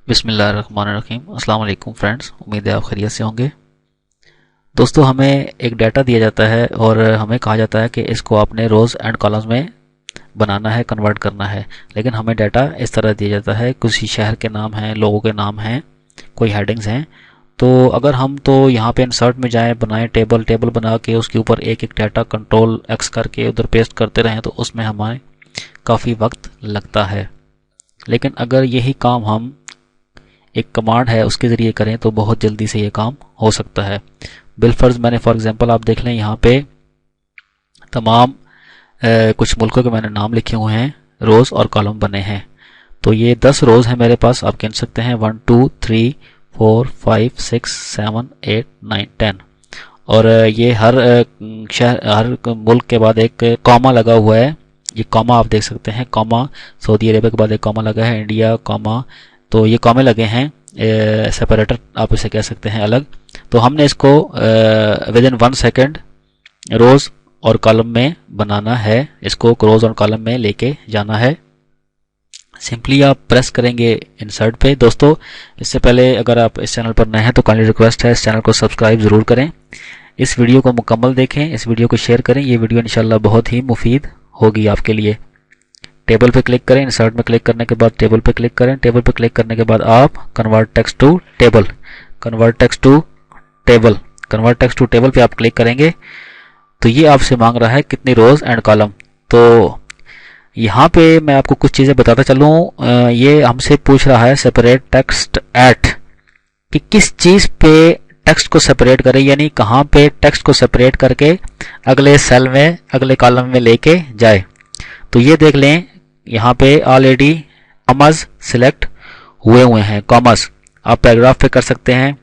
बिस्मिल्लाहिर्रहमानिर्रहीम। अस्सलाम वालेकुम फ्रेंड्स, उम्मीद है आप खैरियत से होंगे। दोस्तों, हमें एक डाटा दिया जाता है और हमें कहा जाता है कि इसको आपने रोज़ एंड कॉलम्स में बनाना है, कन्वर्ट करना है। लेकिन हमें डाटा इस तरह दिया जाता है, कुछ शहर के नाम हैं, लोगों के नाम हैं, कोई हेडिंग्स हैं। तो अगर हम तो यहाँ पे इंसर्ट में जाएं, बनाएं टेबल बना के उसके ऊपर एक एक डाटा कंट्रोल एक्स करके उधर पेस्ट करते रहें तो उसमें हमें काफ़ी वक्त लगता है। लेकिन अगर यही काम हम एक कमांड है उसके ज़रिए करें तो बहुत जल्दी से ये काम हो सकता है। बिलफर्ज मैंने फॉर एग्जांपल आप देख लें, यहाँ पे तमाम कुछ मुल्कों के मैंने नाम लिखे हुए हैं, रोज़ और कॉलम बने हैं। तो ये 10 रोज़ हैं मेरे पास, आप गिन सकते हैं 1 2 3 4 5 6 7 8 9 10। और ये हर शहर, हर मुल्क के बाद एक कॉमा लगा हुआ है। ये कॉमा आप देख सकते हैं, कॉमा सऊदी अरेबिया के बाद एक कॉमा लगा है, इंडिया कॉमा, तो ये कॉमे लगे हैं, सेपरेटर आप इसे कह सकते हैं अलग। तो हमने इसको विद इन 1 सेकेंड रोज़ और कॉलम में बनाना है, इसको रोज़ और कॉलम में लेके जाना है। सिंपली आप प्रेस करेंगे इंसर्ट पे। दोस्तों, इससे पहले अगर आप इस चैनल पर नए हैं तो काइंडली रिक्वेस्ट है इस चैनल को सब्सक्राइब ज़रूर करें, इस वीडियो को मुकम्मल देखें, इस वीडियो को शेयर करें। ये वीडियो इंशाल्लाह बहुत ही मुफीद होगी आपके लिए। टेबल पे क्लिक करें, इंसर्ट में क्लिक करने के बाद टेबल पे क्लिक करें। टेबल पे क्लिक करने के बाद आप convert text to table, convert text to table, convert text to table पे आप क्लिक करेंगे तो ये आपसे मांग रहा है कितनी रोज़ एंड कॉलम। तो यहाँ पे मैं आपको कुछ चीज़ें बताता चलूँ। ये हमसे पूछ रहा है सेपरेट टेक्स्ट एट, कि किस चीज़ पे टेक्स्ट को सेपरेट करें, यानी कहाँ पे टेक्स्ट को सेपरेट करके अगले सेल में, अगले कॉलम में लेके जाए। तो ये देख लें, यहाँ पे ऑलरेडी कॉमर्स सिलेक्ट हुए हैं। कॉमर्स आप पैराग्राफ पे कर सकते हैं,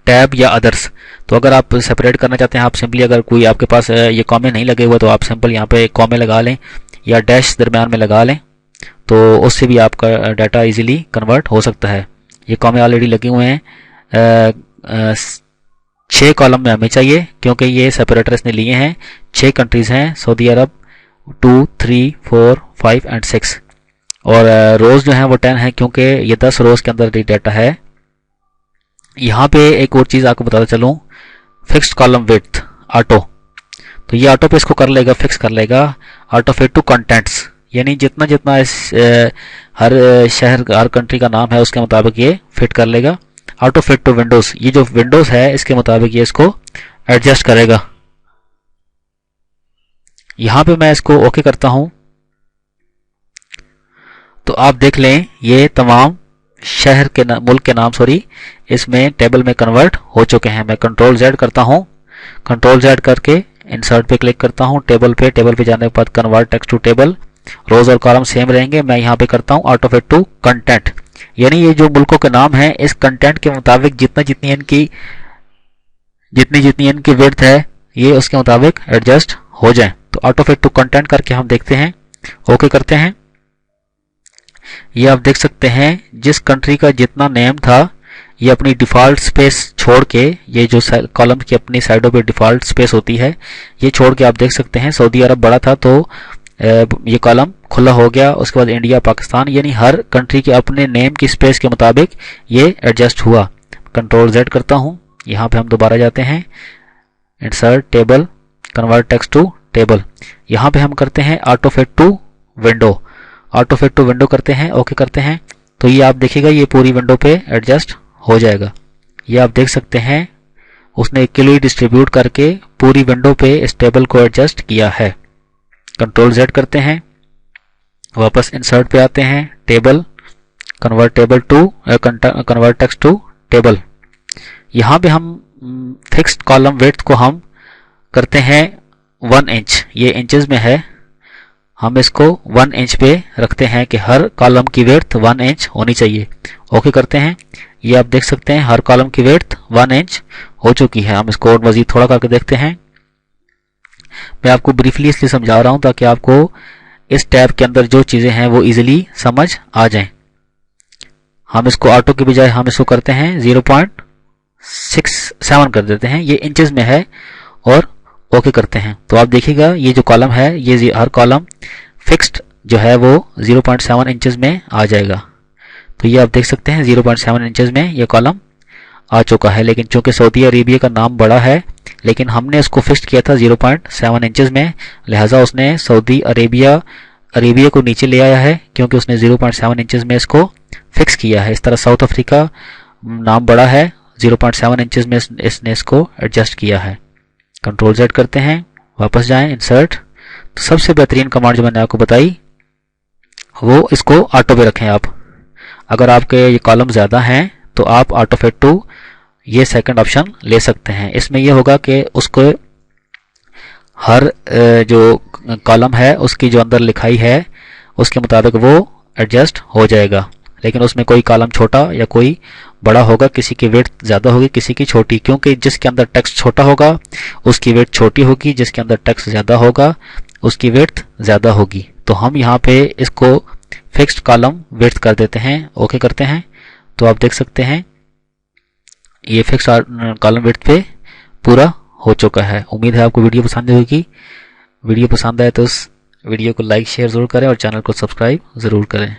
टैब या अदर्स। तो अगर आप सेपरेट करना चाहते हैं, आप सिंपली, अगर कोई आपके पास ये कॉमे नहीं लगे हुए तो आप सिंपल यहाँ पे कॉमे लगा लें या डैश दरम्यान में लगा लें, तो उससे भी आपका डाटा इजीली कन्वर्ट हो सकता है। ये कॉमे ऑलरेडी लगे हुए हैं। 6 कॉलम में हमें चाहिए क्योंकि ये सेपरेटर इसने लिए हैं। 6 कंट्रीज हैं, सऊदी अरब 2 3 4 5 एंड 6, और रोज़ जो हैं वो 10 है क्योंकि ये 10 रोज़ के अंदर डाटा है। यहाँ पे एक और चीज़ आपको बताता चलूँ, फिक्स्ड कॉलम विड्थ ऑटो, तो ये ऑटो पे इसको कर लेगा, फिक्स कर लेगा। ऑटो फिट टू कंटेंट्स, यानी जितना जितना इस हर शहर, हर कंट्री का नाम है उसके मुताबिक ये फिट कर लेगा। ऑटो फिट टू विंडोज़, ये जो विंडोज़ है इसके मुताबिक ये इसको एडजस्ट करेगा। यहाँ पे मैं इसको ओके करता हूँ तो आप देख लें ये तमाम शहर के मुल्क के नाम इसमें टेबल में कन्वर्ट हो चुके हैं। मैं कंट्रोल Z करता हूँ, कंट्रोल Z करके इंसर्ट पे क्लिक करता हूँ, टेबल पे जाने के बाद कन्वर्ट टेक्स्ट टू टेबल, रोज़ और कॉलम सेम रहेंगे। मैं यहाँ पे करता हूँ ऑटो फिट टू कंटेंट, यानी ये जो मुल्कों के नाम हैं इस कंटेंट के मुताबिक जितनी इनकी विड्थ है ये उसके मुताबिक एडजस्ट हो जाए। तो ऑटो फिट टू कंटेंट करके हम देखते हैं, ओके करते हैं। ये आप देख सकते हैं जिस कंट्री का जितना नेम था ये अपनी डिफ़ॉल्ट स्पेस छोड़ के, ये जो कॉलम की अपनी साइडों पे डिफ़ॉल्ट स्पेस होती है ये छोड़ के आप देख सकते हैं सऊदी अरब बड़ा था तो ये कॉलम खुला हो गया। उसके बाद इंडिया, पाकिस्तान, यानी हर कंट्री के अपने नेम की स्पेस के मुताबिक ये एडजस्ट हुआ। कंट्रोल Z करता हूँ, यहाँ पे हम दोबारा जाते हैं, insert table, convert text to table. यहाँ पे हम करते हैं auto fit to window, auto fit to window करते हैं, ओके करते हैं। तो ये आप देखिएगा ये पूरी विंडो पे एडजस्ट हो जाएगा। ये आप देख सकते हैं उसने इक्वली डिस्ट्रीब्यूट करके पूरी विंडो पे इस टेबल को एडजस्ट किया है। कंट्रोल Z करते हैं, वापस इंसर्ट पे आते हैं, table, convert text to table. यहाँ पे हम फिक्स्ड कॉलम विड्थ को हम करते हैं 1 इंच, ये इंचेस में है, हम इसको 1 इंच पे रखते हैं कि हर कॉलम की विड्थ 1 इंच होनी चाहिए। ओके करते हैं। ये आप देख सकते हैं हर कॉलम की विड्थ 1 इंच हो चुकी है। हम इसको और मजीद थोड़ा करके देखते हैं। मैं आपको ब्रीफली इसलिए समझा रहा हूं ताकि आपको इस टैब के अंदर जो चीजें हैं वो इजीली समझ आ जाएं। हम इसको ऑटो के बजाय हम इसको करते हैं 0.67 कर देते हैं, ये इंचेस में है, और ओके करते हैं। तो आप देखिएगा ये जो कॉलम है ये हर कॉलम फिक्स्ड जो है वो 0.7 इंचेस में आ जाएगा। तो ये आप देख सकते हैं 0.7 इंचेस में ये कॉलम आ चुका है। लेकिन चूंकि सऊदी अरेबिया का नाम बड़ा है, लेकिन हमने इसको फिक्स किया था 0.7 इंचेस में, लिहाजा उसने सऊदी अरेबिया को नीचे ले आया है, क्योंकि उसने 0.7 इंचेस में इसको फिक्स किया है। इस तरह साउथ अफ्रीका नाम बड़ा है, 0.7 इंचेस में इसने इसको एडजस्ट किया है। कंट्रोल Z करते हैं, वापस जाएं, इंसर्ट। तो सबसे बेहतरीन कमांड जो मैंने आपको बताई वो इसको ऑटो पे रखें आप। अगर आपके ये कॉलम ज़्यादा हैं तो आप ऑटो फिट टू ये सेकंड ऑप्शन ले सकते हैं। इसमें ये होगा कि उसको हर जो कॉलम है उसकी जो अंदर लिखाई है उसके मुताबिक वो एडजस्ट हो जाएगा। लेकिन उसमें कोई कॉलम छोटा या कोई बड़ा होगा, किसी की विड्थ ज़्यादा होगी, किसी की छोटी, क्योंकि जिसके अंदर टेक्स्ट छोटा होगा उसकी विड्थ छोटी होगी, जिसके अंदर टेक्स्ट ज़्यादा होगा उसकी विड्थ ज़्यादा होगी। तो हम यहाँ पे इसको फिक्स्ड कॉलम विड्थ कर देते हैं, ओके करते हैं। तो आप देख सकते हैं ये फिक्स्ड कॉलम विड्थ पे पूरा हो चुका है। उम्मीद है आपको वीडियो पसंद होगी। वीडियो पसंद आए तो इस वीडियो को लाइक शेयर ज़रूर करें और चैनल को सब्सक्राइब ज़रूर करें।